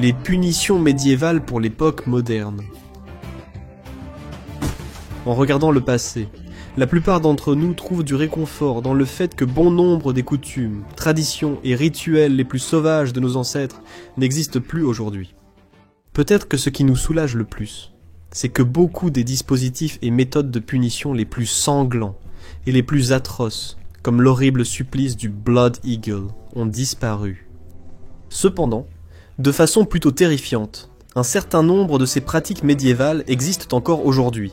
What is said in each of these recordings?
Les punitions médiévales pour l'époque moderne. En regardant le passé, la plupart d'entre nous trouvent du réconfort dans le fait que bon nombre des coutumes, traditions et rituels les plus sauvages de nos ancêtres n'existent plus aujourd'hui. Peut-être que ce qui nous soulage le plus, c'est que beaucoup des dispositifs et méthodes de punition les plus sanglants et les plus atroces, comme l'horrible supplice du Blood Eagle, ont disparu. Cependant, de façon plutôt terrifiante, un certain nombre de ces pratiques médiévales existent encore aujourd'hui,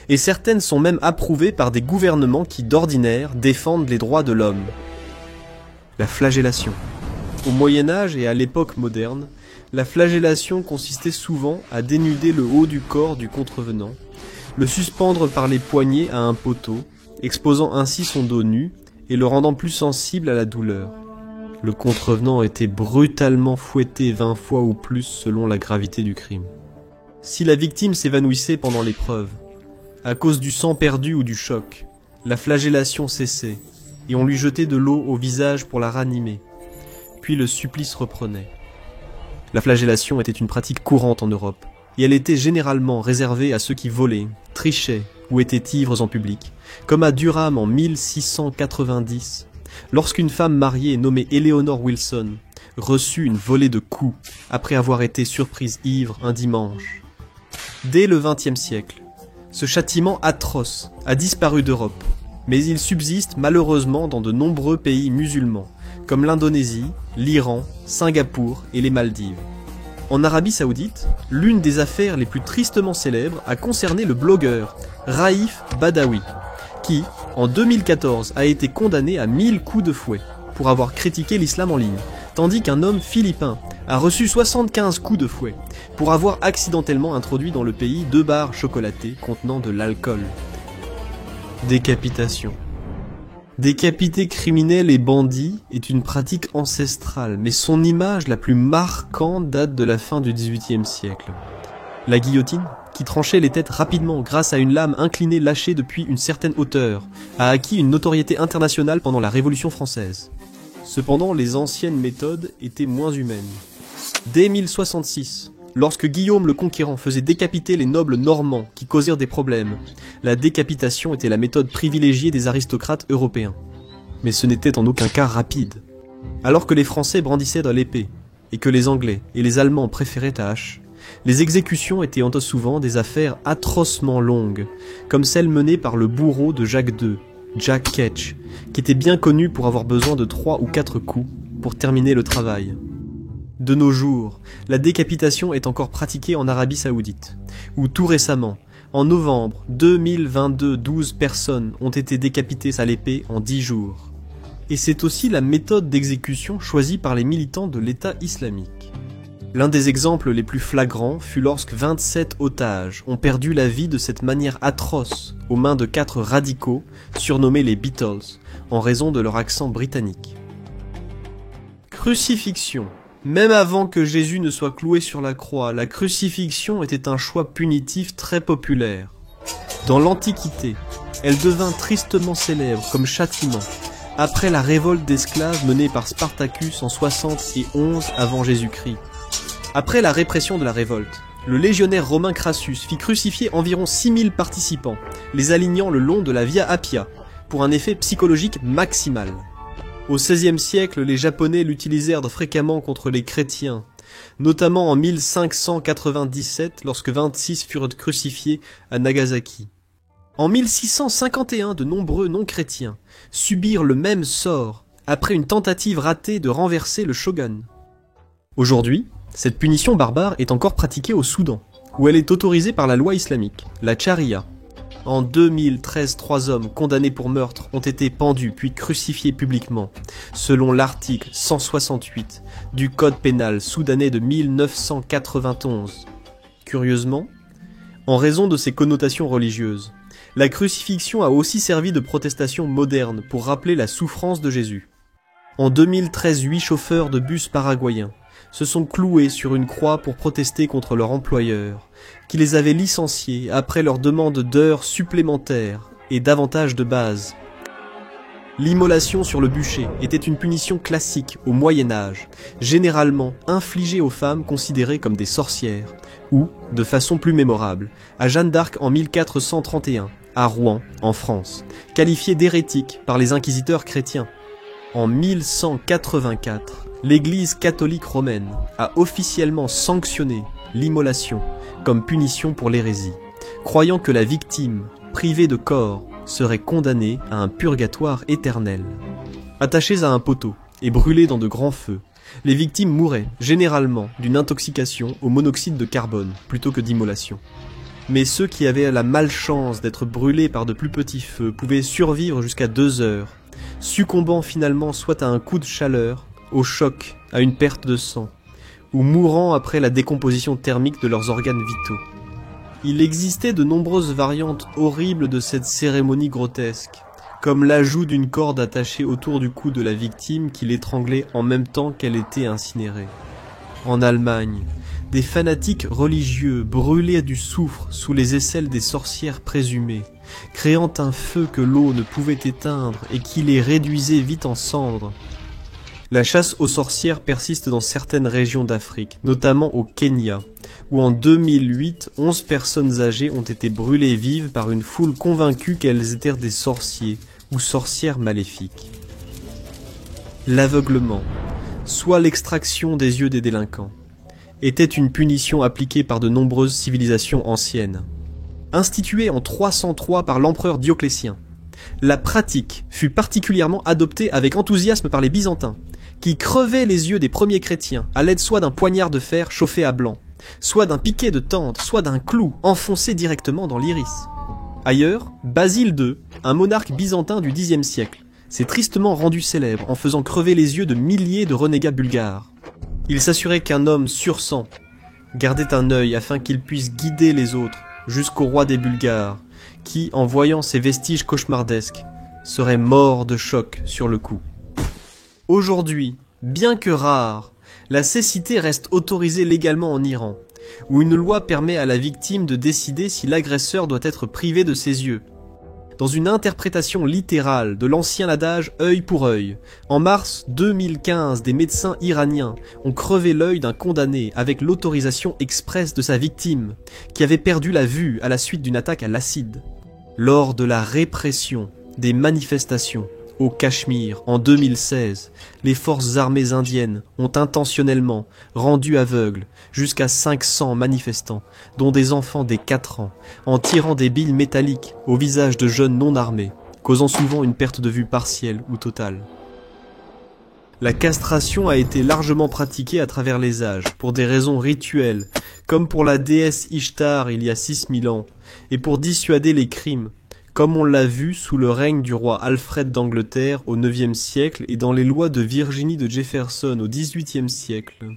et certaines sont même approuvées par des gouvernements qui d'ordinaire défendent les droits de l'homme. La flagellation. Au Moyen-Âge et à l'époque moderne, la flagellation consistait souvent à dénuder le haut du corps du contrevenant, le suspendre par les poignets à un poteau, exposant ainsi son dos nu et le rendant plus sensible à la douleur. Le contrevenant était brutalement fouetté 20 fois ou plus selon la gravité du crime. Si la victime s'évanouissait pendant l'épreuve, à cause du sang perdu ou du choc, la flagellation cessait, et on lui jetait de l'eau au visage pour la ranimer. Puis le supplice reprenait. La flagellation était une pratique courante en Europe, et elle était généralement réservée à ceux qui volaient, trichaient ou étaient ivres en public, comme à Durham en 1690, lorsqu'une femme mariée nommée Eleanor Wilson reçut une volée de coups après avoir été surprise ivre un dimanche. Dès le XXe siècle, ce châtiment atroce a disparu d'Europe, mais il subsiste malheureusement dans de nombreux pays musulmans, comme l'Indonésie, l'Iran, Singapour et les Maldives. En Arabie Saoudite, l'une des affaires les plus tristement célèbres a concerné le blogueur Raif Badawi, qui, en 2014, a été condamné à 1000 coups de fouet pour avoir critiqué l'islam en ligne, tandis qu'un homme philippin a reçu 75 coups de fouet pour avoir accidentellement introduit dans le pays 2 barres chocolatées contenant de l'alcool. Décapitation. Décapiter criminels et bandits est une pratique ancestrale, mais son image la plus marquante date de la fin du XVIIIe siècle. La guillotine, qui tranchait les têtes rapidement grâce à une lame inclinée lâchée depuis une certaine hauteur, a acquis une notoriété internationale pendant la Révolution française. Cependant, les anciennes méthodes étaient moins humaines. Dès 1066, lorsque Guillaume le Conquérant faisait décapiter les nobles normands qui causèrent des problèmes, la décapitation était la méthode privilégiée des aristocrates européens. Mais ce n'était en aucun cas rapide. Alors que les Français brandissaient de l'épée, et que les Anglais et les Allemands préféraient la hache, les exécutions étaient souvent des affaires atrocement longues, comme celle menée par le bourreau de Jacques II, Jack Ketch, qui était bien connu pour avoir besoin de 3 ou 4 coups pour terminer le travail. De nos jours, la décapitation est encore pratiquée en Arabie Saoudite, où tout récemment, en novembre 2022, 12 personnes ont été décapitées à l'épée en 10 jours. Et c'est aussi la méthode d'exécution choisie par les militants de l'État islamique. L'un des exemples les plus flagrants fut lorsque 27 otages ont perdu la vie de cette manière atroce aux mains de 4 radicaux surnommés les Beatles en raison de leur accent britannique. Crucifixion. Même avant que Jésus ne soit cloué sur la croix, la crucifixion était un choix punitif très populaire. Dans l'Antiquité, elle devint tristement célèbre comme châtiment après la révolte d'esclaves menée par Spartacus en 71 avant Jésus-Christ. Après la répression de la révolte, le légionnaire romain Crassus fit crucifier environ 6000 participants, les alignant le long de la Via Appia, pour un effet psychologique maximal. Au XVIe siècle, les Japonais l'utilisèrent fréquemment contre les chrétiens, notamment en 1597 lorsque 26 furent crucifiés à Nagasaki. En 1651, de nombreux non-chrétiens subirent le même sort après une tentative ratée de renverser le shogun. Aujourd'hui, cette punition barbare est encore pratiquée au Soudan, où elle est autorisée par la loi islamique, la charia. En 2013, 3 hommes condamnés pour meurtre ont été pendus puis crucifiés publiquement, selon l'article 168 du Code pénal soudanais de 1991. Curieusement, en raison de ses connotations religieuses, la crucifixion a aussi servi de protestation moderne pour rappeler la souffrance de Jésus. En 2013, 8 chauffeurs de bus paraguayens se sont cloués sur une croix pour protester contre leur employeur, qui les avait licenciés après leur demande d'heures supplémentaires et davantage de base. L'immolation sur le bûcher était une punition classique au Moyen-Âge, généralement infligée aux femmes considérées comme des sorcières, ou, de façon plus mémorable, à Jeanne d'Arc en 1431, à Rouen, en France, qualifiée d'hérétique par les inquisiteurs chrétiens. En 1184, l'Église catholique romaine a officiellement sanctionné l'immolation comme punition pour l'hérésie, croyant que la victime, privée de corps, serait condamnée à un purgatoire éternel. Attachées à un poteau et brûlées dans de grands feux, les victimes mouraient généralement d'une intoxication au monoxyde de carbone plutôt que d'immolation. Mais ceux qui avaient la malchance d'être brûlés par de plus petits feux pouvaient survivre jusqu'à 2 heures, succombant finalement soit à un coup de chaleur, au choc, à une perte de sang, ou mourant après la décomposition thermique de leurs organes vitaux. Il existait de nombreuses variantes horribles de cette cérémonie grotesque, comme l'ajout d'une corde attachée autour du cou de la victime qui l'étranglait en même temps qu'elle était incinérée. En Allemagne, des fanatiques religieux brûlaient du soufre sous les aisselles des sorcières présumées, créant un feu que l'eau ne pouvait éteindre et qui les réduisait vite en cendres. La chasse aux sorcières persiste dans certaines régions d'Afrique, notamment au Kenya, où en 2008, 11 personnes âgées ont été brûlées vives par une foule convaincue qu'elles étaient des sorciers ou sorcières maléfiques. L'aveuglement, soit l'extraction des yeux des délinquants, était une punition appliquée par de nombreuses civilisations anciennes. Instituée en 303 par l'empereur Dioclétien, la pratique fut particulièrement adoptée avec enthousiasme par les Byzantins, qui crevaient les yeux des premiers chrétiens à l'aide soit d'un poignard de fer chauffé à blanc, soit d'un piquet de tente, soit d'un clou enfoncé directement dans l'iris. Ailleurs, Basile II, un monarque byzantin du Xe siècle, s'est tristement rendu célèbre en faisant crever les yeux de milliers de renégats bulgares. Il s'assurait qu'un homme sur 100 gardait un œil afin qu'il puisse guider les autres jusqu'au roi des Bulgares, qui, en voyant ces vestiges cauchemardesques, serait mort de choc sur le coup. Aujourd'hui, bien que rare, la cécité reste autorisée légalement en Iran, où une loi permet à la victime de décider si l'agresseur doit être privé de ses yeux. Dans une interprétation littérale de l'ancien adage œil pour œil, en mars 2015, des médecins iraniens ont crevé l'œil d'un condamné avec l'autorisation expresse de sa victime, qui avait perdu la vue à la suite d'une attaque à l'acide. Lors de la répression des manifestations au Cachemire, en 2016, les forces armées indiennes ont intentionnellement rendu aveugles jusqu'à 500 manifestants, dont des enfants dès 4 ans, en tirant des billes métalliques au visage de jeunes non armés, causant souvent une perte de vue partielle ou totale. La castration a été largement pratiquée à travers les âges, pour des raisons rituelles, comme pour la déesse Ishtar il y a 6000 ans, et pour dissuader les crimes, comme on l'a vu sous le règne du roi Alfred d'Angleterre au IXe siècle et dans les lois de Virginie de Jefferson au XVIIIe siècle.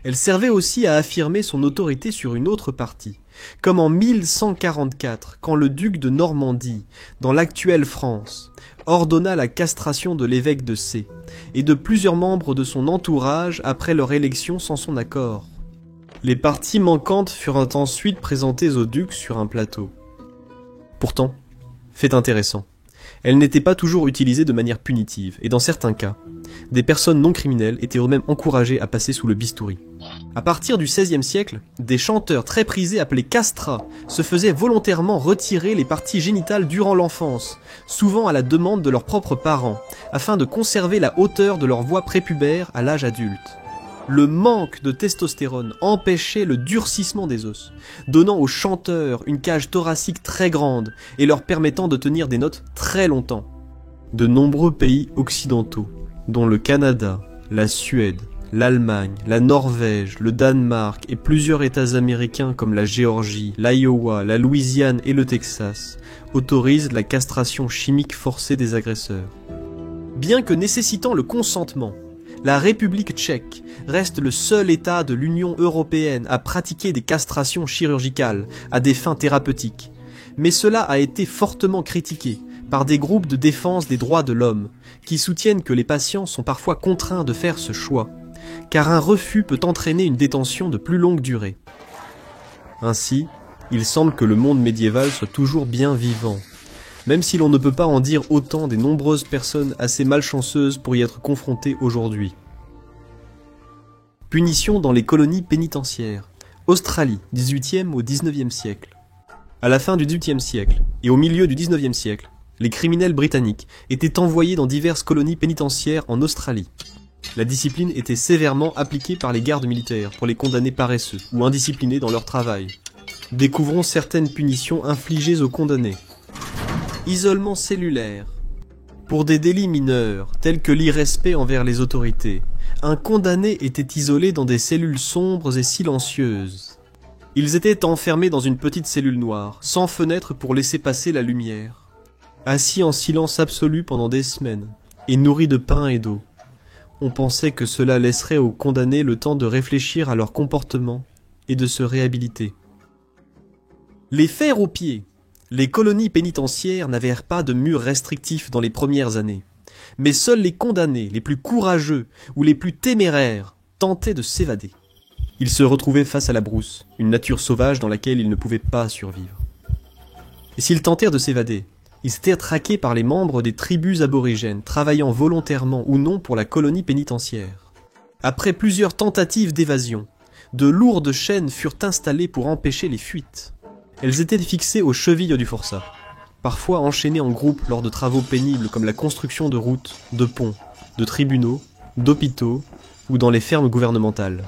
Elle servait aussi à affirmer son autorité sur une autre partie, comme en 1144, quand le duc de Normandie, dans l'actuelle France, ordonna la castration de l'évêque de Sées et de plusieurs membres de son entourage après leur élection sans son accord. Les parties manquantes furent ensuite présentées au duc sur un plateau. Pourtant, fait intéressant, elle n'était pas toujours utilisée de manière punitive, et dans certains cas, des personnes non criminelles étaient eux-mêmes encouragées à passer sous le bistouri. À partir du XVIe siècle, des chanteurs très prisés appelés castrats se faisaient volontairement retirer les parties génitales durant l'enfance, souvent à la demande de leurs propres parents, afin de conserver la hauteur de leur voix prépubère à l'âge adulte. Le manque de testostérone empêchait le durcissement des os, donnant aux chanteurs une cage thoracique très grande et leur permettant de tenir des notes très longtemps. De nombreux pays occidentaux, dont le Canada, la Suède, l'Allemagne, la Norvège, le Danemark et plusieurs États américains comme la Géorgie, l'Iowa, la Louisiane et le Texas, autorisent la castration chimique forcée des agresseurs. Bien que nécessitant le consentement, la République tchèque reste le seul État de l'Union européenne à pratiquer des castrations chirurgicales à des fins thérapeutiques. Mais cela a été fortement critiqué par des groupes de défense des droits de l'homme, qui soutiennent que les patients sont parfois contraints de faire ce choix, car un refus peut entraîner une détention de plus longue durée. Ainsi, il semble que le monde médiéval soit toujours bien vivant, même si l'on ne peut pas en dire autant des nombreuses personnes assez malchanceuses pour y être confrontées aujourd'hui. Punition dans les colonies pénitentiaires. Australie, 18e au 19e siècle. À la fin du 18e siècle et au milieu du 19e siècle, les criminels britanniques étaient envoyés dans diverses colonies pénitentiaires en Australie. La discipline était sévèrement appliquée par les gardes militaires pour les condamnés paresseux ou indisciplinés dans leur travail. Découvrons certaines punitions infligées aux condamnés. Isolement cellulaire. Pour des délits mineurs, tels que l'irrespect envers les autorités, un condamné était isolé dans des cellules sombres et silencieuses. Ils étaient enfermés dans une petite cellule noire, sans fenêtre pour laisser passer la lumière. Assis en silence absolu pendant des semaines, et nourris de pain et d'eau. On pensait que cela laisserait aux condamnés le temps de réfléchir à leur comportement et de se réhabiliter. Les fers aux pieds. Les colonies pénitentiaires n'avaient pas de murs restrictifs dans les premières années, mais seuls les condamnés les plus courageux ou les plus téméraires tentaient de s'évader. Ils se retrouvaient face à la brousse, une nature sauvage dans laquelle ils ne pouvaient pas survivre. Et s'ils tentèrent de s'évader, ils étaient traqués par les membres des tribus aborigènes travaillant volontairement ou non pour la colonie pénitentiaire. Après plusieurs tentatives d'évasion, de lourdes chaînes furent installées pour empêcher les fuites. Elles étaient fixées aux chevilles du forçat, parfois enchaînées en groupe lors de travaux pénibles comme la construction de routes, de ponts, de tribunaux, d'hôpitaux ou dans les fermes gouvernementales.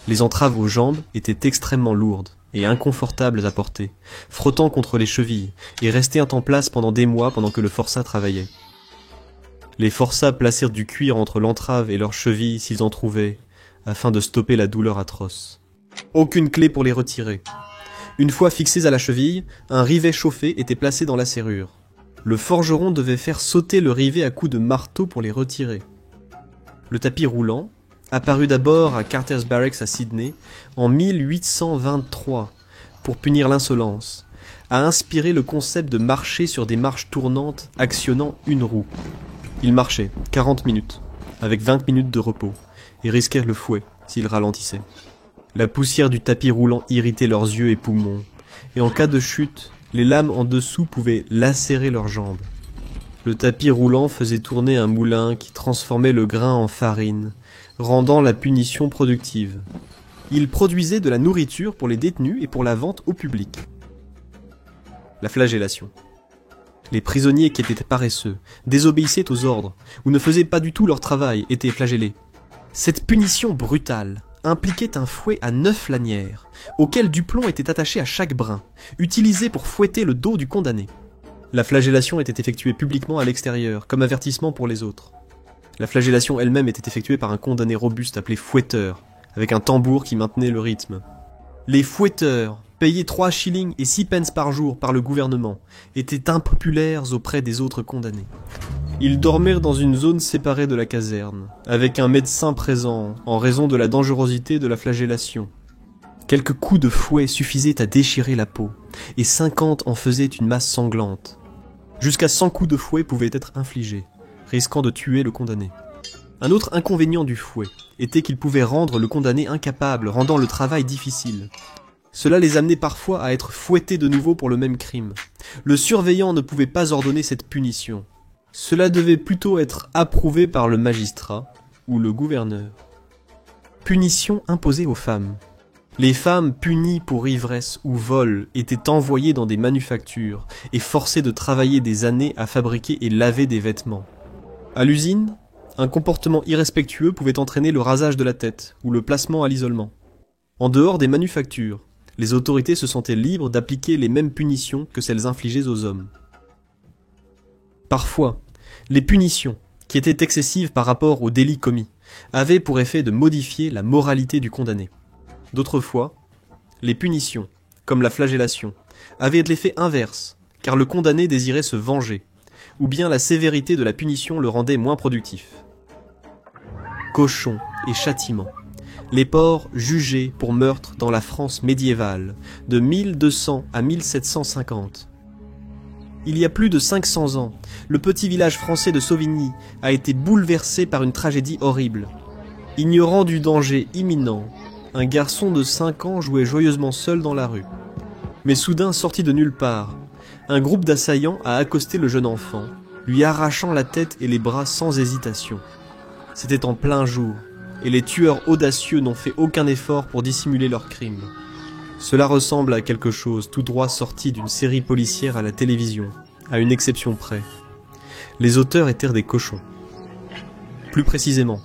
Les entraves aux jambes étaient extrêmement lourdes et inconfortables à porter, frottant contre les chevilles et restèrent en place pendant des mois pendant que le forçat travaillait. Les forçats placèrent du cuir entre l'entrave et leurs chevilles s'ils en trouvaient, afin de stopper la douleur atroce. Aucune clé pour les retirer. Une fois fixés à la cheville, un rivet chauffé était placé dans la serrure. Le forgeron devait faire sauter le rivet à coups de marteau pour les retirer. Le tapis roulant, apparu d'abord à Carter's Barracks à Sydney en 1823 pour punir l'insolence, a inspiré le concept de marcher sur des marches tournantes actionnant une roue. Ils marchaient 40 minutes, avec 20 minutes de repos, et risquèrent le fouet s'ils ralentissaient. La poussière du tapis roulant irritait leurs yeux et poumons, et en cas de chute, les lames en dessous pouvaient lacérer leurs jambes. Le tapis roulant faisait tourner un moulin qui transformait le grain en farine, rendant la punition productive. Il produisait de la nourriture pour les détenus et pour la vente au public. La flagellation. Les prisonniers qui étaient paresseux, désobéissaient aux ordres, ou ne faisaient pas du tout leur travail, étaient flagellés. Cette punition brutale impliquait un fouet à 9 lanières, auquel du plomb était attaché à chaque brin, utilisé pour fouetter le dos du condamné. La flagellation était effectuée publiquement à l'extérieur, comme avertissement pour les autres. La flagellation elle-même était effectuée par un condamné robuste appelé fouetteur, avec un tambour qui maintenait le rythme. Les fouetteurs, payés 3 shillings et 6 pence par jour par le gouvernement, étaient impopulaires auprès des autres condamnés. Ils dormirent dans une zone séparée de la caserne, avec un médecin présent en raison de la dangerosité de la flagellation. Quelques coups de fouet suffisaient à déchirer la peau, et 50 en faisaient une masse sanglante. Jusqu'à 100 coups de fouet pouvaient être infligés, risquant de tuer le condamné. Un autre inconvénient du fouet était qu'il pouvait rendre le condamné incapable, rendant le travail difficile. Cela les amenait parfois à être fouettés de nouveau pour le même crime. Le surveillant ne pouvait pas ordonner cette punition. Cela devait plutôt être approuvé par le magistrat ou le gouverneur. Punition imposée aux femmes. Les femmes punies pour ivresse ou vol étaient envoyées dans des manufactures et forcées de travailler des années à fabriquer et laver des vêtements. À l'usine, un comportement irrespectueux pouvait entraîner le rasage de la tête ou le placement à l'isolement. En dehors des manufactures, les autorités se sentaient libres d'appliquer les mêmes punitions que celles infligées aux hommes. Parfois, les punitions, qui étaient excessives par rapport aux délits commis, avaient pour effet de modifier la moralité du condamné. D'autres fois, les punitions, comme la flagellation, avaient l'effet inverse, car le condamné désirait se venger, ou bien la sévérité de la punition le rendait moins productif. Cochons et châtiments. Les porcs jugés pour meurtre dans la France médiévale, de 1200 à 1750. Il y a plus de 500 ans, le petit village français de Sauvigny a été bouleversé par une tragédie horrible. Ignorant du danger imminent, un garçon de 5 ans jouait joyeusement seul dans la rue. Mais soudain, sorti de nulle part, un groupe d'assaillants a accosté le jeune enfant, lui arrachant la tête et les bras sans hésitation. C'était en plein jour, et les tueurs audacieux n'ont fait aucun effort pour dissimuler leurs crimes. Cela ressemble à quelque chose tout droit sorti d'une série policière à la télévision, à une exception près. Les auteurs étaient des cochons. Plus précisément,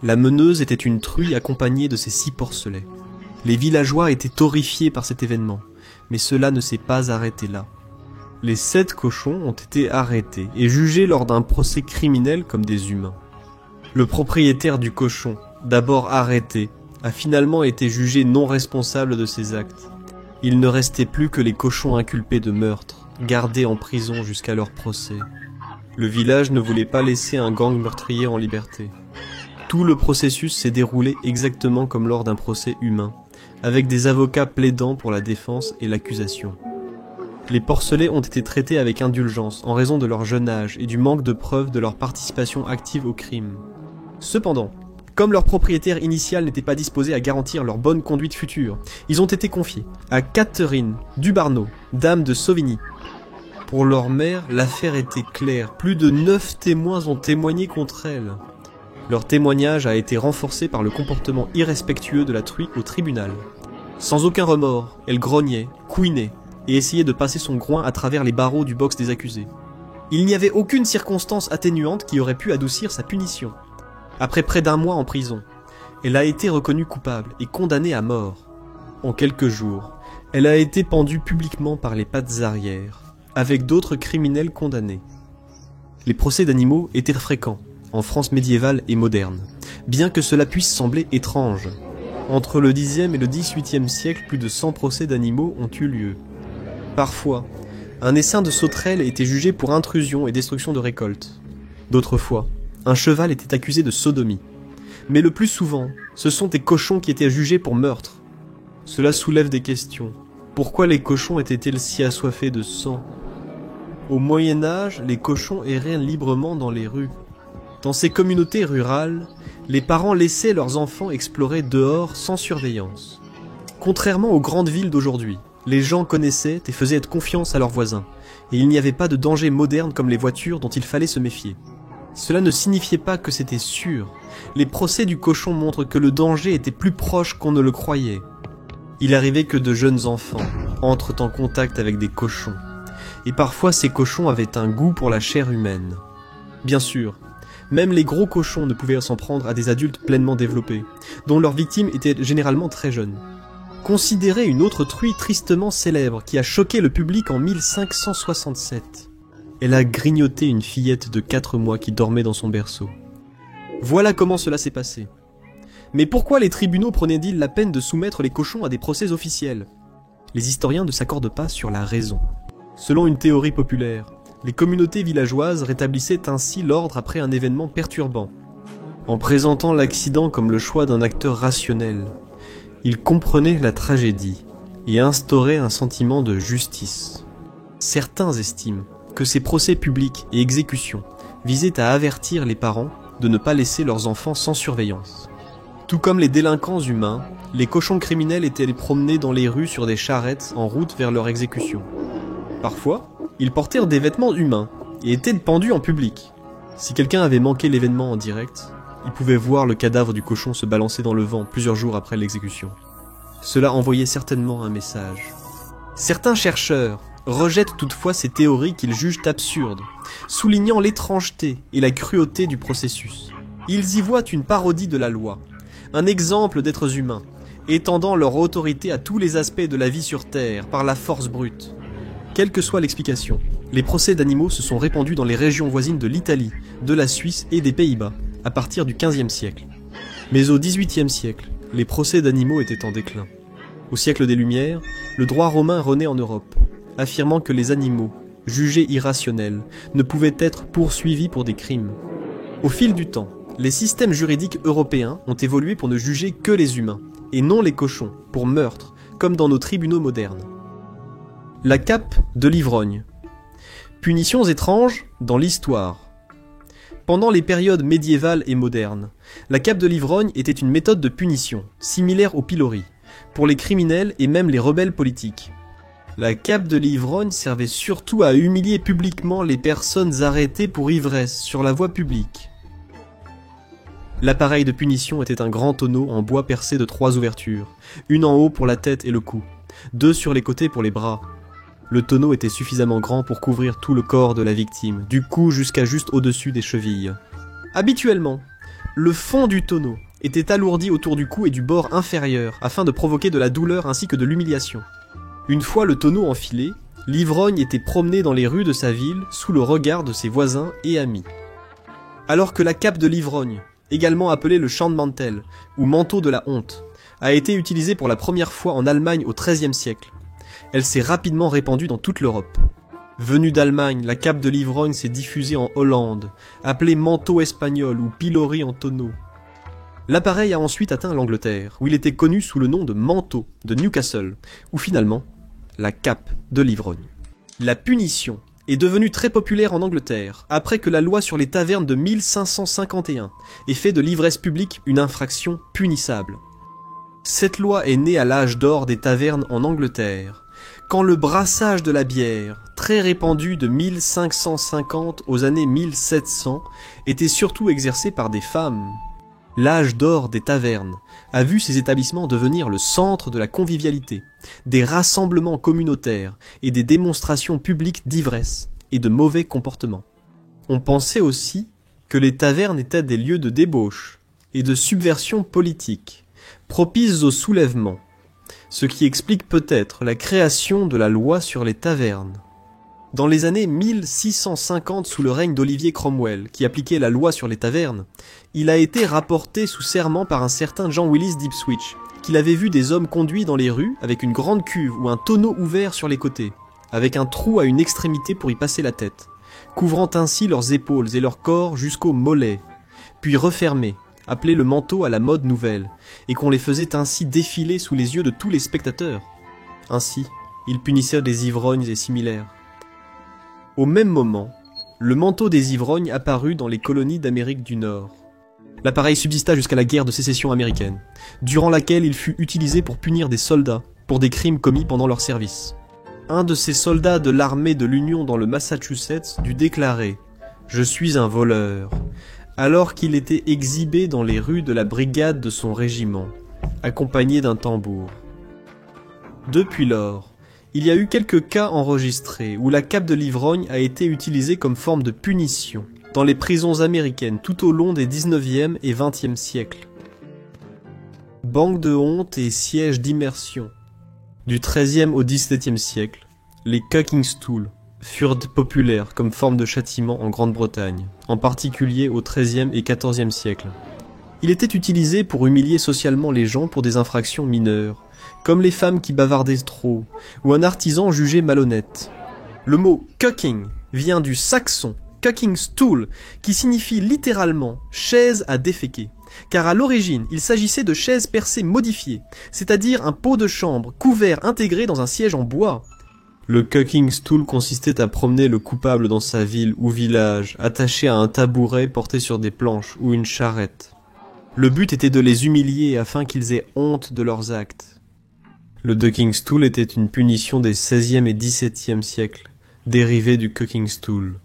la meneuse était une truie accompagnée de ses 6 porcelets. Les villageois étaient horrifiés par cet événement, mais cela ne s'est pas arrêté là. Les 7 cochons ont été arrêtés et jugés lors d'un procès criminel comme des humains. Le propriétaire du cochon, d'abord arrêté, a finalement été jugé non responsable de ses actes. Il ne restait plus que les cochons inculpés de meurtre, gardés en prison jusqu'à leur procès. Le village ne voulait pas laisser un gang meurtrier en liberté. Tout le processus s'est déroulé exactement comme lors d'un procès humain, avec des avocats plaidant pour la défense et l'accusation. Les porcelets ont été traités avec indulgence en raison de leur jeune âge et du manque de preuves de leur participation active au crime. Cependant, comme leur propriétaire initial n'était pas disposé à garantir leur bonne conduite future, ils ont été confiés à Catherine Dubarneau, dame de Sauvigny. Pour leur mère, l'affaire était claire. Plus de 9 témoins ont témoigné contre elle. Leur témoignage a été renforcé par le comportement irrespectueux de la truie au tribunal. Sans aucun remords, elle grognait, couinait et essayait de passer son groin à travers les barreaux du box des accusés. Il n'y avait aucune circonstance atténuante qui aurait pu adoucir sa punition. Après près d'1 mois en prison, elle a été reconnue coupable et condamnée à mort. En quelques jours, elle a été pendue publiquement par les pattes arrière, avec d'autres criminels condamnés. Les procès d'animaux étaient fréquents, en France médiévale et moderne, bien que cela puisse sembler étrange. Entre le Xe et le XVIIIe siècle, plus de 100 procès d'animaux ont eu lieu. Parfois, un essaim de sauterelles était jugé pour intrusion et destruction de récoltes. D'autres fois, un cheval était accusé de sodomie. Mais le plus souvent, ce sont des cochons qui étaient jugés pour meurtre. Cela soulève des questions. Pourquoi les cochons étaient-ils si assoiffés de sang ? Au Moyen-Âge, les cochons erraient librement dans les rues. Dans ces communautés rurales, les parents laissaient leurs enfants explorer dehors sans surveillance. Contrairement aux grandes villes d'aujourd'hui, les gens connaissaient et faisaient confiance à leurs voisins, et il n'y avait pas de danger moderne comme les voitures dont il fallait se méfier. Cela ne signifiait pas que c'était sûr. Les procès du cochon montrent que le danger était plus proche qu'on ne le croyait. Il arrivait que de jeunes enfants entrent en contact avec des cochons. Et parfois ces cochons avaient un goût pour la chair humaine. Bien sûr, même les gros cochons ne pouvaient s'en prendre à des adultes pleinement développés, dont leurs victimes étaient généralement très jeunes. Considérez une autre truie tristement célèbre qui a choqué le public en 1567. Elle a grignoté une fillette de 4 mois qui dormait dans son berceau. Voilà comment cela s'est passé. Mais pourquoi les tribunaux prenaient-ils la peine de soumettre les cochons à des procès officiels ? Les historiens ne s'accordent pas sur la raison. Selon une théorie populaire, les communautés villageoises rétablissaient ainsi l'ordre après un événement perturbant. En présentant l'accident comme le choix d'un acteur rationnel, ils comprenaient la tragédie et instauraient un sentiment de justice. Certains estiment que ces procès publics et exécutions visaient à avertir les parents de ne pas laisser leurs enfants sans surveillance. Tout comme les délinquants humains, les cochons criminels étaient promenés dans les rues sur des charrettes en route vers leur exécution. Parfois, ils portèrent des vêtements humains et étaient pendus en public. Si quelqu'un avait manqué l'événement en direct, il pouvait voir le cadavre du cochon se balancer dans le vent plusieurs jours après l'exécution. Cela envoyait certainement un message. Certains chercheurs rejettent toutefois ces théories qu'ils jugent absurdes, soulignant l'étrangeté et la cruauté du processus. Ils y voient une parodie de la loi, un exemple d'êtres humains, étendant leur autorité à tous les aspects de la vie sur Terre par la force brute. Quelle que soit l'explication, les procès d'animaux se sont répandus dans les régions voisines de l'Italie, de la Suisse et des Pays-Bas, à partir du XVe siècle. Mais au XVIIIe siècle, les procès d'animaux étaient en déclin. Au siècle des Lumières, le droit romain renaît en Europe, affirmant que les animaux, jugés irrationnels, ne pouvaient être poursuivis pour des crimes. Au fil du temps, les systèmes juridiques européens ont évolué pour ne juger que les humains, et non les cochons, pour meurtre, comme dans nos tribunaux modernes. La cape de l'ivrogne. Punitions étranges dans l'histoire. Pendant les périodes médiévales et modernes, la cape de l'ivrogne était une méthode de punition, similaire au pilori, pour les criminels et même les rebelles politiques. La cape de l'ivrogne servait surtout à humilier publiquement les personnes arrêtées pour ivresse sur la voie publique. L'appareil de punition était un grand tonneau en bois percé de 3 ouvertures, une en haut pour la tête et le cou, 2 sur les côtés pour les bras. Le tonneau était suffisamment grand pour couvrir tout le corps de la victime, du cou jusqu'à juste au-dessus des chevilles. Habituellement, le fond du tonneau était alourdi autour du cou et du bord inférieur, afin de provoquer de la douleur ainsi que de l'humiliation. Une fois le tonneau enfilé, l'ivrogne était promené dans les rues de sa ville sous le regard de ses voisins et amis. Alors que la cape de l'ivrogne, également appelée le Schandmantel, ou manteau de la honte, a été utilisée pour la première fois en Allemagne au XIIIe siècle, elle s'est rapidement répandue dans toute l'Europe. Venue d'Allemagne, la cape de l'ivrogne s'est diffusée en Hollande, appelée manteau espagnol ou pilori en tonneau. L'appareil a ensuite atteint l'Angleterre, où il était connu sous le nom de manteau de Newcastle, ou finalement la cape de l'ivrogne. La punition est devenue très populaire en Angleterre, après que la loi sur les tavernes de 1551 ait fait de l'ivresse publique une infraction punissable. Cette loi est née à l'âge d'or des tavernes en Angleterre, quand le brassage de la bière, très répandu de 1550 aux années 1700, était surtout exercé par des femmes. L'âge d'or des tavernes a vu ces établissements devenir le centre de la convivialité, des rassemblements communautaires et des démonstrations publiques d'ivresse et de mauvais comportements. On pensait aussi que les tavernes étaient des lieux de débauche et de subversion politique, propices au soulèvement, ce qui explique peut-être la création de la loi sur les tavernes. Dans les années 1650 sous le règne d'Olivier Cromwell, qui appliquait la loi sur les tavernes, il a été rapporté sous serment par un certain Jean Willis d'Ipswich, qu'il avait vu des hommes conduits dans les rues avec une grande cuve ou un tonneau ouvert sur les côtés, avec un trou à une extrémité pour y passer la tête, couvrant ainsi leurs épaules et leur corps jusqu'aux mollets, puis refermés, appelé le manteau à la mode nouvelle, et qu'on les faisait ainsi défiler sous les yeux de tous les spectateurs. Ainsi, ils punissaient des ivrognes et similaires. Au même moment, le manteau des ivrognes apparut dans les colonies d'Amérique du Nord. L'appareil subsista jusqu'à la guerre de sécession américaine, durant laquelle il fut utilisé pour punir des soldats pour des crimes commis pendant leur service. Un de ces soldats de l'armée de l'Union dans le Massachusetts dut déclarer « Je suis un voleur », alors qu'il était exhibé dans les rues de la brigade de son régiment, accompagné d'un tambour. Depuis lors, il y a eu quelques cas enregistrés où la cape de l'ivrogne a été utilisée comme forme de punition dans les prisons américaines tout au long des 19e et 20e siècles. Banque de honte et siège d'immersion. Du XIIIe au XVIIe siècle, les cucking stools furent populaires comme forme de châtiment en Grande-Bretagne, en particulier au XIIIe et XIVe siècle. Il était utilisé pour humilier socialement les gens pour des infractions mineures, comme les femmes qui bavardaient trop, ou un artisan jugé malhonnête. Le mot cucking vient du saxon cucking stool, qui signifie littéralement chaise à déféquer, car à l'origine il s'agissait de chaises percées modifiées, c'est-à-dire un pot de chambre couvert intégré dans un siège en bois. Le cucking stool consistait à promener le coupable dans sa ville ou village, attaché à un tabouret porté sur des planches ou une charrette. Le but était de les humilier afin qu'ils aient honte de leurs actes. Le ducking stool était une punition des XVIe et XVIIe siècles, dérivée du cucking stool.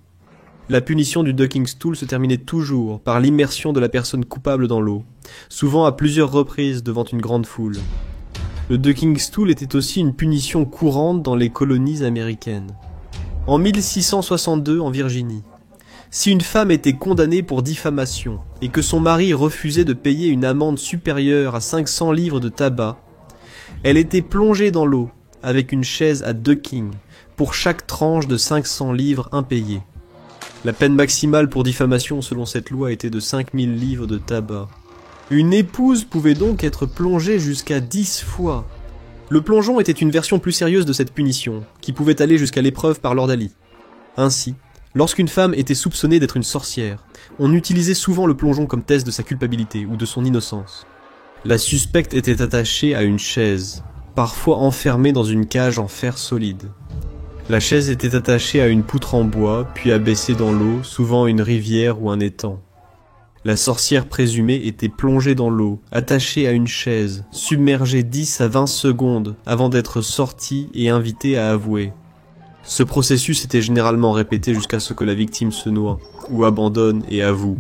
La punition du ducking stool se terminait toujours par l'immersion de la personne coupable dans l'eau, souvent à plusieurs reprises devant une grande foule. Le ducking stool était aussi une punition courante dans les colonies américaines. En 1662 en Virginie, si une femme était condamnée pour diffamation et que son mari refusait de payer une amende supérieure à 500 livres de tabac, elle était plongée dans l'eau avec une chaise à ducking pour chaque tranche de 500 livres impayées. La peine maximale pour diffamation selon cette loi était de 5000 livres de tabac. Une épouse pouvait donc être plongée jusqu'à 10 fois. Le plongeon était une version plus sérieuse de cette punition, qui pouvait aller jusqu'à l'épreuve par l'ordalie. Ainsi, lorsqu'une femme était soupçonnée d'être une sorcière, on utilisait souvent le plongeon comme test de sa culpabilité ou de son innocence. La suspecte était attachée à une chaise, parfois enfermée dans une cage en fer solide. La chaise était attachée à une poutre en bois, puis abaissée dans l'eau, souvent une rivière ou un étang. La sorcière présumée était plongée dans l'eau, attachée à une chaise, submergée 10 à 20 secondes avant d'être sortie et invitée à avouer. Ce processus était généralement répété jusqu'à ce que la victime se noie, ou abandonne et avoue.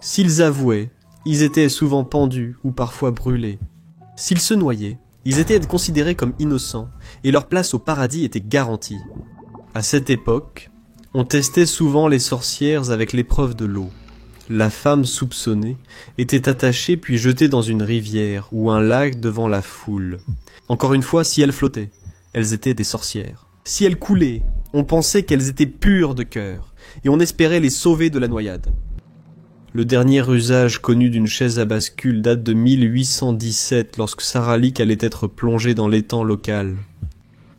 S'ils avouaient, ils étaient souvent pendus ou parfois brûlés. S'ils se noyaient, ils étaient considérés comme innocents, et leur place au paradis était garantie. À cette époque, on testait souvent les sorcières avec l'épreuve de l'eau. La femme soupçonnée était attachée puis jetée dans une rivière ou un lac devant la foule. Encore une fois, si elles flottaient, elles étaient des sorcières. Si elles coulaient, on pensait qu'elles étaient pures de cœur, et on espérait les sauver de la noyade. Le dernier usage connu d'une chaise à bascule date de 1817 lorsque Sarah Leek allait être plongée dans l'étang local.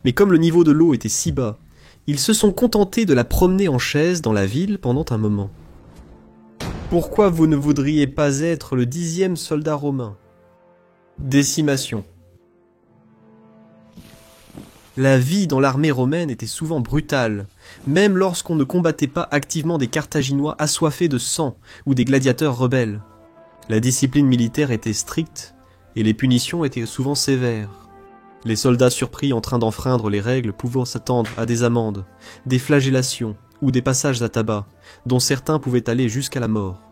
Mais comme le niveau de l'eau était si bas, ils se sont contentés de la promener en chaise dans la ville pendant un moment. Pourquoi vous ne voudriez pas être le 10e soldat romain? Décimation. La vie dans l'armée romaine était souvent brutale, même lorsqu'on ne combattait pas activement des Carthaginois assoiffés de sang ou des gladiateurs rebelles. La discipline militaire était stricte et les punitions étaient souvent sévères. Les soldats surpris en train d'enfreindre les règles pouvaient s'attendre à des amendes, des flagellations ou des passages à tabac, dont certains pouvaient aller jusqu'à la mort.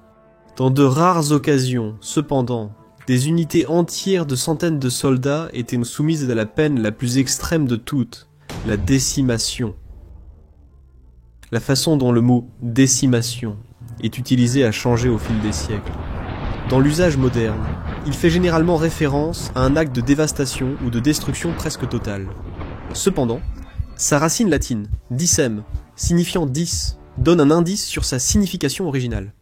Dans de rares occasions, cependant, des unités entières de centaines de soldats étaient soumises à la peine la plus extrême de toutes, la décimation. La façon dont le mot « décimation » est utilisé a changé au fil des siècles. Dans l'usage moderne, il fait généralement référence à un acte de dévastation ou de destruction presque totale. Cependant, sa racine latine, dicem, signifiant 10, donne un indice sur sa signification originale.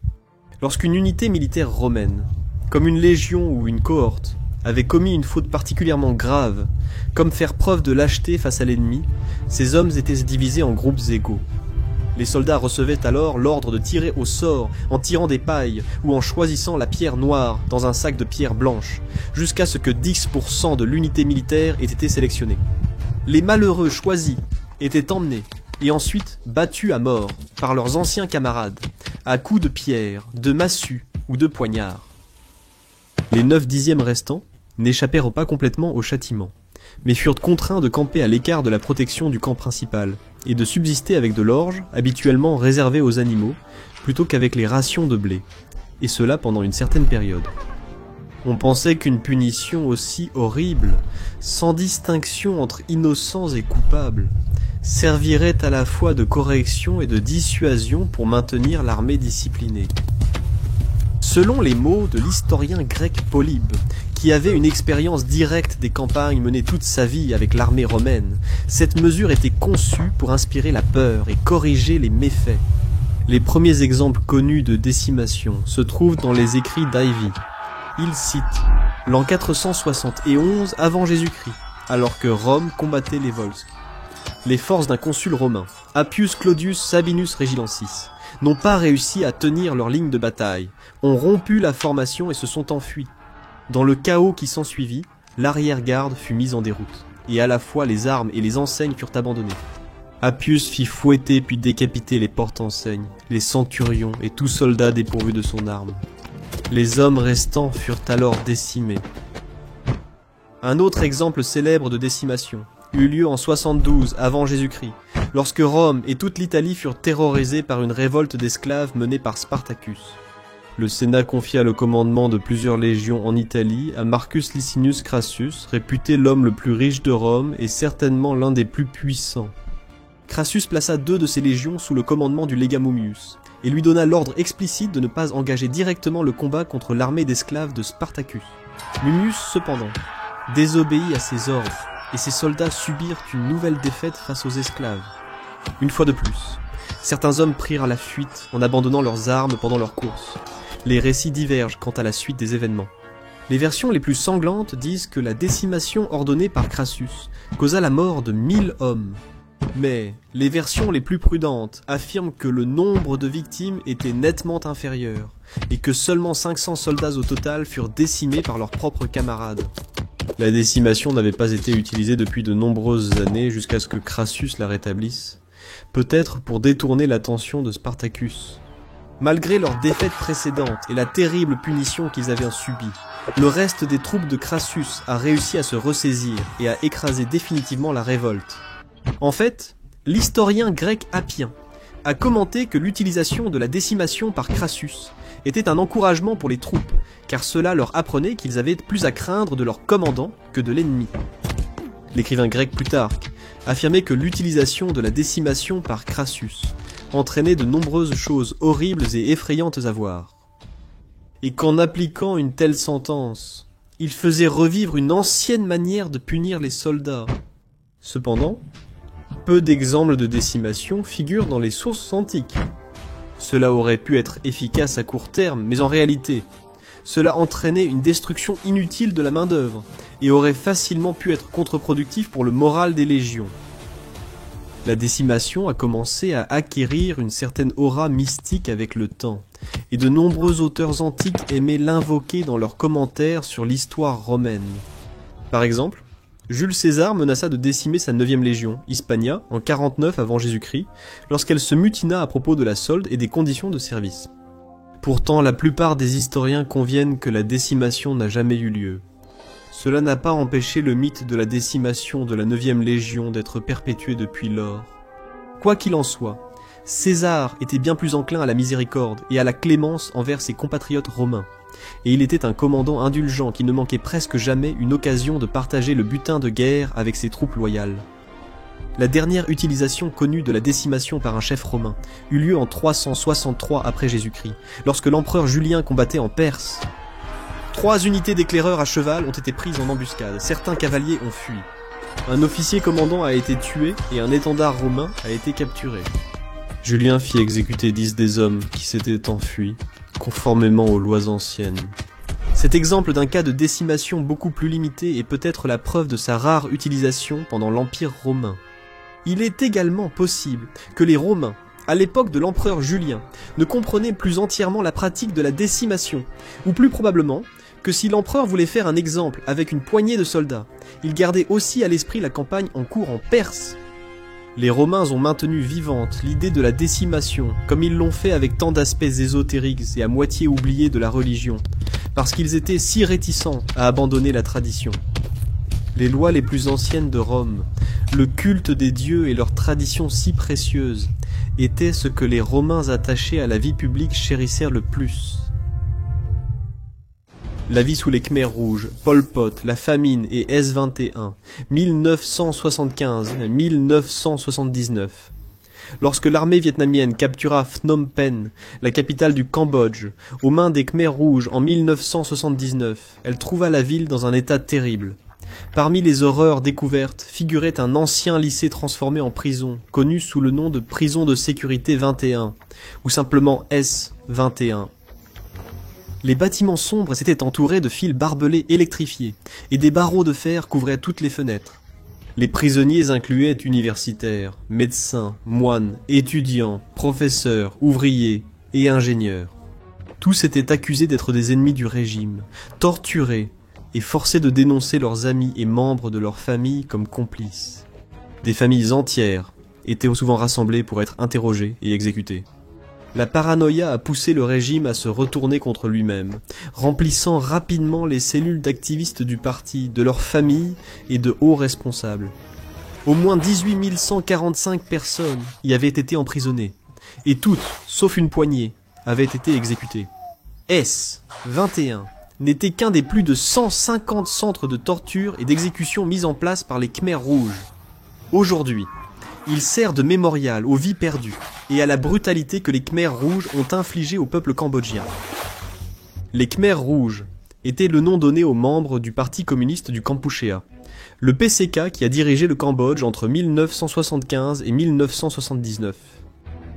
Lorsqu'une unité militaire romaine, comme une légion ou une cohorte, avait commis une faute particulièrement grave, comme faire preuve de lâcheté face à l'ennemi, ces hommes étaient divisés en groupes égaux. Les soldats recevaient alors l'ordre de tirer au sort en tirant des pailles ou en choisissant la pierre noire dans un sac de pierre blanche, jusqu'à ce que 10% de l'unité militaire ait été sélectionnée. Les malheureux choisis étaient emmenés et ensuite battus à mort par leurs anciens camarades, à coups de pierre, de massue ou de poignard. Les 9/10 restants n'échappèrent pas complètement au châtiment, mais furent contraints de camper à l'écart de la protection du camp principal, et de subsister avec de l'orge, habituellement réservée aux animaux, plutôt qu'avec les rations de blé, et cela pendant une certaine période. On pensait qu'une punition aussi horrible, sans distinction entre innocents et coupables, servirait à la fois de correction et de dissuasion pour maintenir l'armée disciplinée. Selon les mots de l'historien grec Polybe, qui avait une expérience directe des campagnes menées toute sa vie avec l'armée romaine, cette mesure était conçue pour inspirer la peur et corriger les méfaits. Les premiers exemples connus de décimation se trouvent dans les écrits d'Ivy. Il cite l'an 471 avant Jésus-Christ, alors que Rome combattait les Volsques. Les forces d'un consul romain, Appius Claudius Sabinus Regilensis, n'ont pas réussi à tenir leur ligne de bataille, ont rompu la formation et se sont enfuis. Dans le chaos qui s'ensuivit, l'arrière-garde fut mise en déroute, et à la fois les armes et les enseignes furent abandonnées. Appius fit fouetter puis décapiter les porte-enseignes, les centurions et tout soldat dépourvu de son arme. Les hommes restants furent alors décimés. Un autre exemple célèbre de décimation eut lieu en 72 avant Jésus-Christ, lorsque Rome et toute l'Italie furent terrorisées par une révolte d'esclaves menée par Spartacus. Le Sénat confia le commandement de plusieurs légions en Italie à Marcus Licinius Crassus, réputé l'homme le plus riche de Rome et certainement l'un des plus puissants. Crassus plaça 2 de ses légions sous le commandement du légat Mummius, et lui donna l'ordre explicite de ne pas engager directement le combat contre l'armée d'esclaves de Spartacus. Mummius, cependant, désobéit à ses ordres, et ses soldats subirent une nouvelle défaite face aux esclaves. Une fois de plus, certains hommes prirent la fuite en abandonnant leurs armes pendant leur course. Les récits divergent quant à la suite des événements. Les versions les plus sanglantes disent que la décimation ordonnée par Crassus causa la mort de 1000 hommes. Mais les versions les plus prudentes affirment que le nombre de victimes était nettement inférieur et que seulement 500 soldats au total furent décimés par leurs propres camarades. La décimation n'avait pas été utilisée depuis de nombreuses années jusqu'à ce que Crassus la rétablisse, peut-être pour détourner l'attention de Spartacus. Malgré leur défaite précédente et la terrible punition qu'ils avaient subie, le reste des troupes de Crassus a réussi à se ressaisir et à écraser définitivement la révolte. En fait, l'historien grec Appien a commenté que l'utilisation de la décimation par Crassus était un encouragement pour les troupes, car cela leur apprenait qu'ils avaient plus à craindre de leur commandant que de l'ennemi. L'écrivain grec Plutarque affirmait que l'utilisation de la décimation par Crassus entraînait de nombreuses choses horribles et effrayantes à voir. Et qu'en appliquant une telle sentence, il faisait revivre une ancienne manière de punir les soldats. Cependant, peu d'exemples de décimation figurent dans les sources antiques. Cela aurait pu être efficace à court terme, mais en réalité, cela entraînait une destruction inutile de la main-d'œuvre et aurait facilement pu être contre-productif pour le moral des légions. La décimation a commencé à acquérir une certaine aura mystique avec le temps, et de nombreux auteurs antiques aimaient l'invoquer dans leurs commentaires sur l'histoire romaine. Par exemple, Jules César menaça de décimer sa 9e légion, Hispania, en 49 avant Jésus-Christ, lorsqu'elle se mutina à propos de la solde et des conditions de service. Pourtant, la plupart des historiens conviennent que la décimation n'a jamais eu lieu. Cela n'a pas empêché le mythe de la décimation de la 9e légion d'être perpétué depuis lors. Quoi qu'il en soit, César était bien plus enclin à la miséricorde et à la clémence envers ses compatriotes romains, et il était un commandant indulgent qui ne manquait presque jamais une occasion de partager le butin de guerre avec ses troupes loyales. La dernière utilisation connue de la décimation par un chef romain eut lieu en 363 après Jésus-Christ, lorsque l'empereur Julien combattait en Perse. 3 unités d'éclaireurs à cheval ont été prises en embuscade, certains cavaliers ont fui. Un officier commandant a été tué et un étendard romain a été capturé. Julien fit exécuter 10 des hommes qui s'étaient enfuis, conformément aux lois anciennes. Cet exemple d'un cas de décimation beaucoup plus limité est peut-être la preuve de sa rare utilisation pendant l'Empire romain. Il est également possible que les Romains, à l'époque de l'empereur Julien, ne comprenaient plus entièrement la pratique de la décimation, ou plus probablement que si l'empereur voulait faire un exemple avec une poignée de soldats, il gardait aussi à l'esprit la campagne en cours en Perse. Les Romains ont maintenu vivante l'idée de la décimation, comme ils l'ont fait avec tant d'aspects ésotériques et à moitié oubliés de la religion, parce qu'ils étaient si réticents à abandonner la tradition. Les lois les plus anciennes de Rome, le culte des dieux et leurs traditions si précieuses, étaient ce que les Romains attachés à la vie publique chérissèrent le plus. La vie sous les Khmers rouges, Pol Pot, la famine et S-21, 1975-1979. Lorsque l'armée vietnamienne captura Phnom Penh, la capitale du Cambodge, aux mains des Khmers rouges en 1979, elle trouva la ville dans un état terrible. Parmi les horreurs découvertes figurait un ancien lycée transformé en prison, connu sous le nom de prison de sécurité 21, ou simplement S-21. Les bâtiments sombres s'étaient entourés de fils barbelés électrifiés, et des barreaux de fer couvraient toutes les fenêtres. Les prisonniers incluaient universitaires, médecins, moines, étudiants, professeurs, ouvriers et ingénieurs. Tous étaient accusés d'être des ennemis du régime, torturés et forcés de dénoncer leurs amis et membres de leur famille comme complices. Des familles entières étaient souvent rassemblées pour être interrogées et exécutées. La paranoïa a poussé le régime à se retourner contre lui-même, remplissant rapidement les cellules d'activistes du parti, de leurs familles et de hauts responsables. Au moins 18 145 personnes y avaient été emprisonnées, et toutes, sauf une poignée, avaient été exécutées. S-21 n'était qu'un des plus de 150 centres de torture et d'exécution mis en place par les Khmers rouges. Aujourd'hui, il sert de mémorial aux vies perdues et à la brutalité que les Khmers rouges ont infligée au peuple cambodgien. Les Khmers rouges étaient le nom donné aux membres du Parti communiste du Kampuchéa, le PCK qui a dirigé le Cambodge entre 1975 et 1979.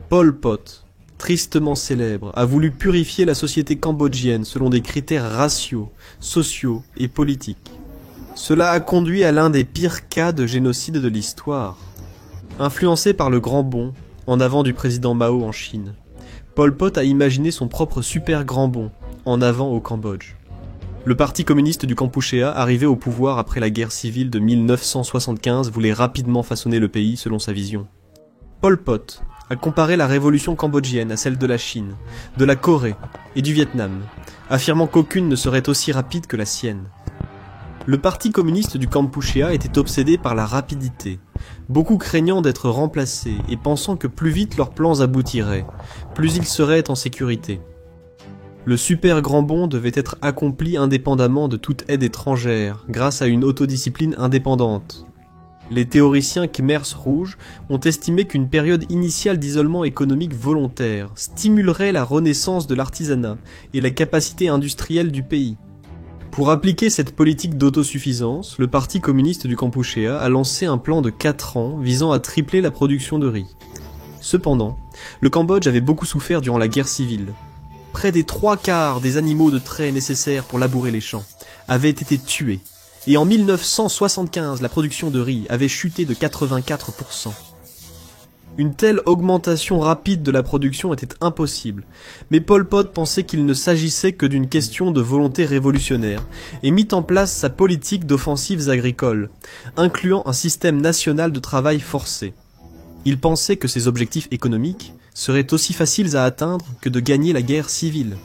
Pol Pot, tristement célèbre, a voulu purifier la société cambodgienne selon des critères raciaux, sociaux et politiques. Cela a conduit à l'un des pires cas de génocide de l'histoire. Influencé par le grand bond, en avant du président Mao en Chine, Pol Pot a imaginé son propre super grand bond, en avant au Cambodge. Le parti communiste du Kampuchéa, arrivé au pouvoir après la guerre civile de 1975, voulait rapidement façonner le pays selon sa vision. Pol Pot à comparer la révolution cambodgienne à celle de la Chine, de la Corée et du Vietnam, affirmant qu'aucune ne serait aussi rapide que la sienne. Le parti communiste du Kampuchéa était obsédé par la rapidité, beaucoup craignant d'être remplacés et pensant que plus vite leurs plans aboutiraient, plus ils seraient en sécurité. Le super grand bond devait être accompli indépendamment de toute aide étrangère, grâce à une autodiscipline indépendante. Les théoriciens Khmers rouges ont estimé qu'une période initiale d'isolement économique volontaire stimulerait la renaissance de l'artisanat et la capacité industrielle du pays. Pour appliquer cette politique d'autosuffisance, le Parti communiste du Kampuchéa a lancé un plan de 4 ans visant à tripler la production de riz. Cependant, le Cambodge avait beaucoup souffert durant la guerre civile. Près des 3/4 des animaux de trait nécessaires pour labourer les champs avaient été tués, et en 1975, la production de riz avait chuté de 84%. Une telle augmentation rapide de la production était impossible, mais Pol Pot pensait qu'il ne s'agissait que d'une question de volonté révolutionnaire, et mit en place sa politique d'offensives agricoles, incluant un système national de travail forcé. Il pensait que ces objectifs économiques seraient aussi faciles à atteindre que de gagner la guerre civile.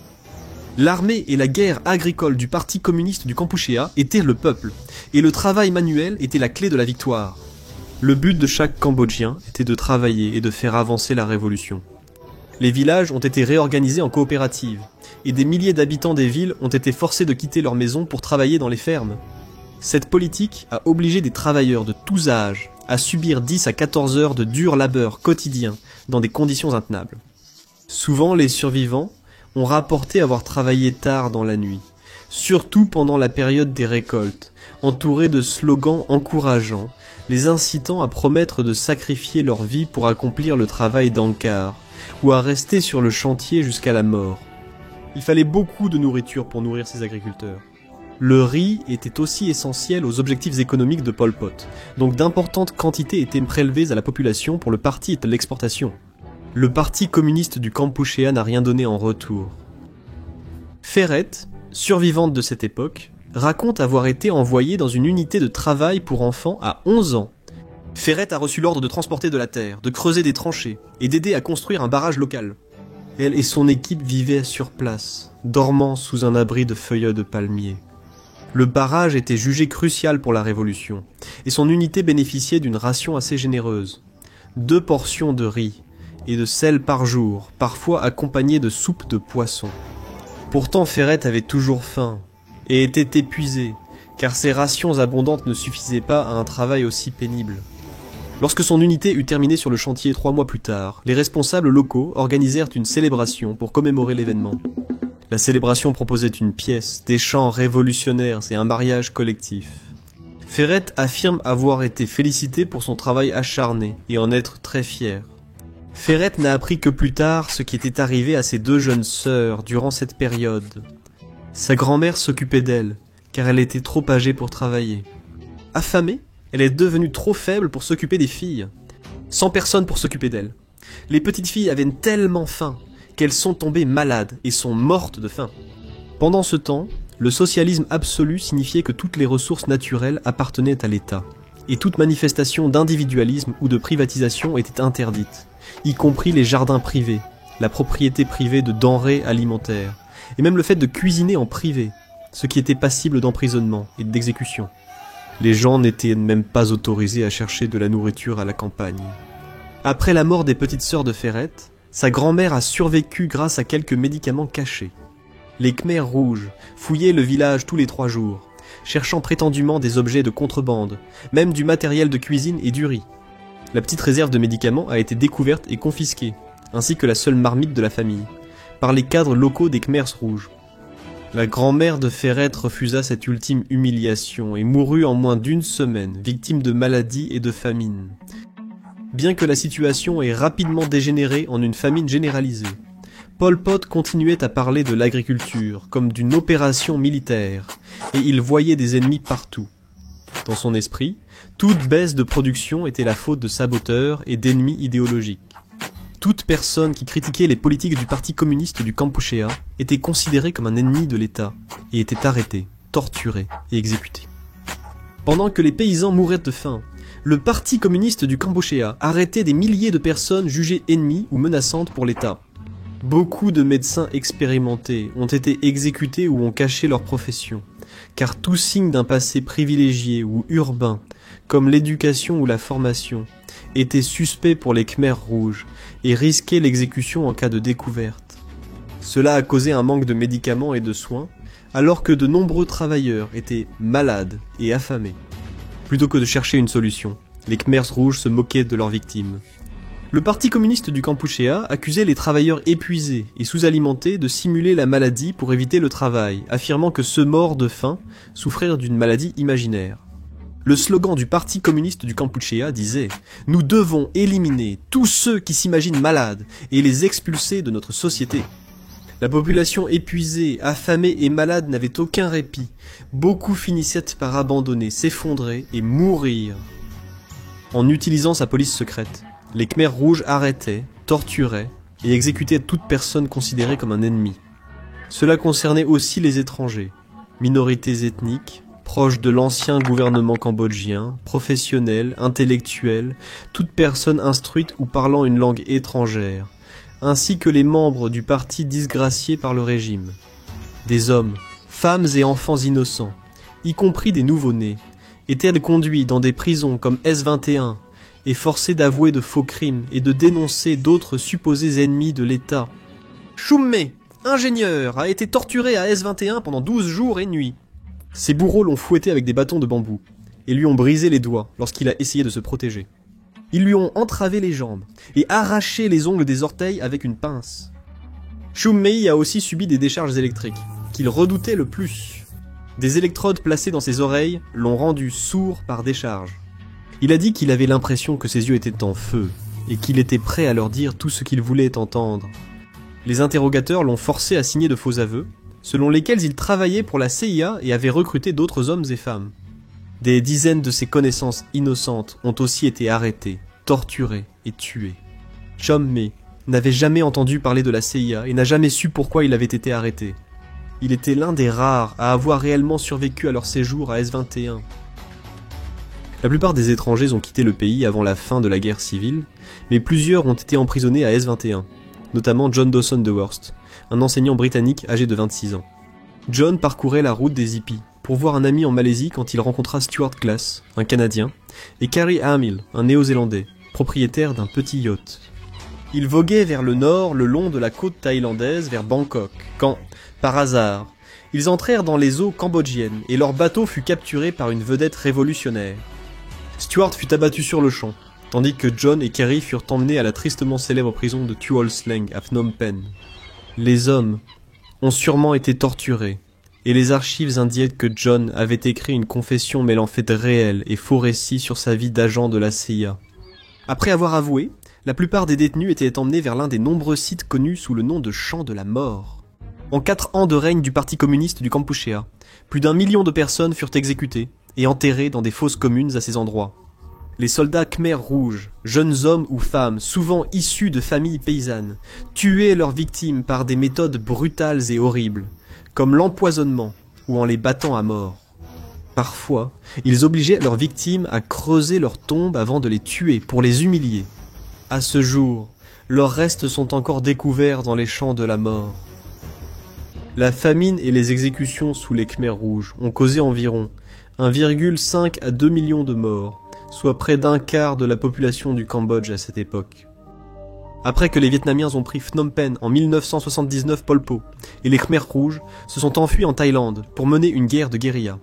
L'armée et la guerre agricole du Parti communiste du Kampuchéa étaient le peuple, et le travail manuel était la clé de la victoire. Le but de chaque Cambodgien était de travailler et de faire avancer la révolution. Les villages ont été réorganisés en coopératives, et des milliers d'habitants des villes ont été forcés de quitter leurs maisons pour travailler dans les fermes. Cette politique a obligé des travailleurs de tous âges à subir 10 à 14 heures de dur labeur quotidien dans des conditions intenables. Souvent, les survivants ont rapporté avoir travaillé tard dans la nuit, surtout pendant la période des récoltes, entourés de slogans encourageants, les incitant à promettre de sacrifier leur vie pour accomplir le travail d'Angkar, ou à rester sur le chantier jusqu'à la mort. Il fallait beaucoup de nourriture pour nourrir ces agriculteurs. Le riz était aussi essentiel aux objectifs économiques de Pol Pot, donc d'importantes quantités étaient prélevées à la population pour le parti et l'exportation. Le Parti communiste du Kampuchéa n'a rien donné en retour. Ferret, survivante de cette époque, raconte avoir été envoyée dans une unité de travail pour enfants à 11 ans. Ferret a reçu l'ordre de transporter de la terre, de creuser des tranchées et d'aider à construire un barrage local. Elle et son équipe vivaient sur place, dormant sous un abri de feuillets de palmier. Le barrage était jugé crucial pour la révolution, et son unité bénéficiait d'une ration assez généreuse. 2 portions de riz et de sel par jour, parfois accompagnées de soupe de poisson. Pourtant Ferret avait toujours faim, et était épuisé, car ses rations abondantes ne suffisaient pas à un travail aussi pénible. Lorsque son unité eut terminé sur le chantier 3 mois plus tard, les responsables locaux organisèrent une célébration pour commémorer l'événement. La célébration proposait une pièce, des chants révolutionnaires et un mariage collectif. Ferret affirme avoir été félicité pour son travail acharné et en être très fier. Ferret n'a appris que plus tard ce qui était arrivé à ses 2 jeunes sœurs durant cette période. Sa grand-mère s'occupait d'elle, car elle était trop âgée pour travailler. Affamée, elle est devenue trop faible pour s'occuper des filles. Sans personne pour s'occuper d'elle. Les petites filles avaient tellement faim qu'elles sont tombées malades et sont mortes de faim. Pendant ce temps, le socialisme absolu signifiait que toutes les ressources naturelles appartenaient à l'État, et toute manifestation d'individualisme ou de privatisation était interdite, y compris les jardins privés, la propriété privée de denrées alimentaires, et même le fait de cuisiner en privé, ce qui était passible d'emprisonnement et d'exécution. Les gens n'étaient même pas autorisés à chercher de la nourriture à la campagne. Après la mort des petites sœurs de Ferret, sa grand-mère a survécu grâce à quelques médicaments cachés. Les Khmers rouges fouillaient le village tous les 3 jours, cherchant prétendument des objets de contrebande, même du matériel de cuisine et du riz. La petite réserve de médicaments a été découverte et confisquée, ainsi que la seule marmite de la famille, par les cadres locaux des Khmers rouges. La grand-mère de Ferret refusa cette ultime humiliation et mourut en moins d'1 semaine, victime de maladies et de famine. Bien que la situation ait rapidement dégénéré en une famine généralisée, Pol Pot continuait à parler de l'agriculture comme d'une opération militaire, et il voyait des ennemis partout. Dans son esprit, toute baisse de production était la faute de saboteurs et d'ennemis idéologiques. Toute personne qui critiquait les politiques du Parti communiste du Kampuchéa était considérée comme un ennemi de l'État et était arrêtée, torturée et exécutée. Pendant que les paysans mouraient de faim, Le Parti communiste du Kampuchea arrêtait des milliers de personnes jugées ennemies ou menaçantes pour l'État. Beaucoup de médecins expérimentés ont été exécutés ou ont caché leur profession, car tout signe d'un passé privilégié ou urbain, comme l'éducation ou la formation, était suspect pour les Khmers rouges et risquait l'exécution en cas de découverte. Cela a causé un manque de médicaments et de soins, alors que de nombreux travailleurs étaient malades et affamés. Plutôt que de chercher une solution, les Khmers rouges se moquaient de leurs victimes. Le Parti communiste du Kampuchea accusait les travailleurs épuisés et sous-alimentés de simuler la maladie pour éviter le travail, affirmant que ceux morts de faim souffraient d'une maladie imaginaire. Le slogan du Parti communiste du Kampuchea disait « Nous devons éliminer tous ceux qui s'imaginent malades et les expulser de notre société ». La population épuisée, affamée et malade n'avait aucun répit. Beaucoup finissaient par abandonner, s'effondrer et mourir. En utilisant sa police secrète, les Khmers rouges arrêtaient, torturaient et exécutaient toute personne considérée comme un ennemi. Cela concernait aussi les étrangers, minorités ethniques, proches de l'ancien gouvernement cambodgien, professionnels, intellectuels, toute personne instruite ou parlant une langue étrangère, ainsi que les membres du parti disgraciés par le régime. Des hommes, femmes et enfants innocents, y compris des nouveau-nés, étaient conduits dans des prisons comme S21 et forcés d'avouer de faux crimes et de dénoncer d'autres supposés ennemis de l'État. Choummé, ingénieur, a été torturé à S21 pendant 12 jours et nuits. Ses bourreaux l'ont fouetté avec des bâtons de bambou et lui ont brisé les doigts lorsqu'il a essayé de se protéger. Ils lui ont entravé les jambes et arraché les ongles des orteils avec une pince. Choummei a aussi subi des décharges électriques, qu'il redoutait le plus. Des électrodes placées dans ses oreilles l'ont rendu sourd par décharge. Il a dit qu'il avait l'impression que ses yeux étaient en feu et qu'il était prêt à leur dire tout ce qu'il voulait entendre. Les interrogateurs l'ont forcé à signer de faux aveux, selon lesquels il travaillait pour la CIA et avait recruté d'autres hommes et femmes. Des dizaines de ses connaissances innocentes ont aussi été arrêtées, torturées et tuées. Choummei n'avait jamais entendu parler de la CIA et n'a jamais su pourquoi il avait été arrêté. Il était l'un des rares à avoir réellement survécu à leur séjour à S21. La plupart des étrangers ont quitté le pays avant la fin de la guerre civile, mais plusieurs ont été emprisonnés à S21, notamment John Dawson de Worst, un enseignant britannique âgé de 26 ans. John parcourait la route des hippies pour voir un ami en Malaisie quand il rencontra Stuart Glass, un Canadien, et Carrie Hamill, un Néo-Zélandais, propriétaire d'un petit yacht. Ils voguaient vers le nord le long de la côte thaïlandaise vers Bangkok, quand, par hasard, ils entrèrent dans les eaux cambodgiennes et leur bateau fut capturé par une vedette révolutionnaire. Stuart fut abattu sur le champ, tandis que John et Carrie furent emmenés à la tristement célèbre prison de Tuol Sleng à Phnom Penh. Les hommes ont sûrement été torturés, et les archives indiquent que John avait écrit une confession mêlant faits réels et faux récits sur sa vie d'agent de la CIA. Après avoir avoué, la plupart des détenus étaient emmenés vers l'un des nombreux sites connus sous le nom de Champ de la Mort. En 4 ans de règne du Parti communiste du Kampuchea, plus d'1 million de personnes furent exécutées et enterrées dans des fosses communes à ces endroits. Les soldats Khmers rouges, jeunes hommes ou femmes, souvent issus de familles paysannes, tuaient leurs victimes par des méthodes brutales et horribles, comme l'empoisonnement ou en les battant à mort. Parfois, ils obligeaient leurs victimes à creuser leurs tombes avant de les tuer pour les humilier. À ce jour, leurs restes sont encore découverts dans les champs de la mort. La famine et les exécutions sous les Khmers rouges ont causé environ 1,5 à 2 millions de morts, soit près d'un quart de la population du Cambodge à cette époque. Après que les Vietnamiens ont pris Phnom Penh en 1979, Pol Pot et les Khmers rouges se sont enfuis en Thaïlande pour mener une guerre de guérilla.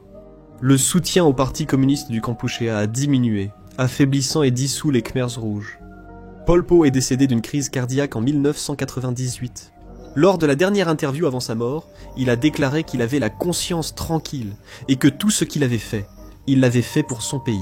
Le soutien au Parti communiste du Kampuchea a diminué, affaiblissant et dissout les Khmers rouges. Pol Pot est décédé d'une crise cardiaque en 1998. Lors de la dernière interview avant sa mort, il a déclaré qu'il avait la conscience tranquille et que tout ce qu'il avait fait, il l'avait fait pour son pays.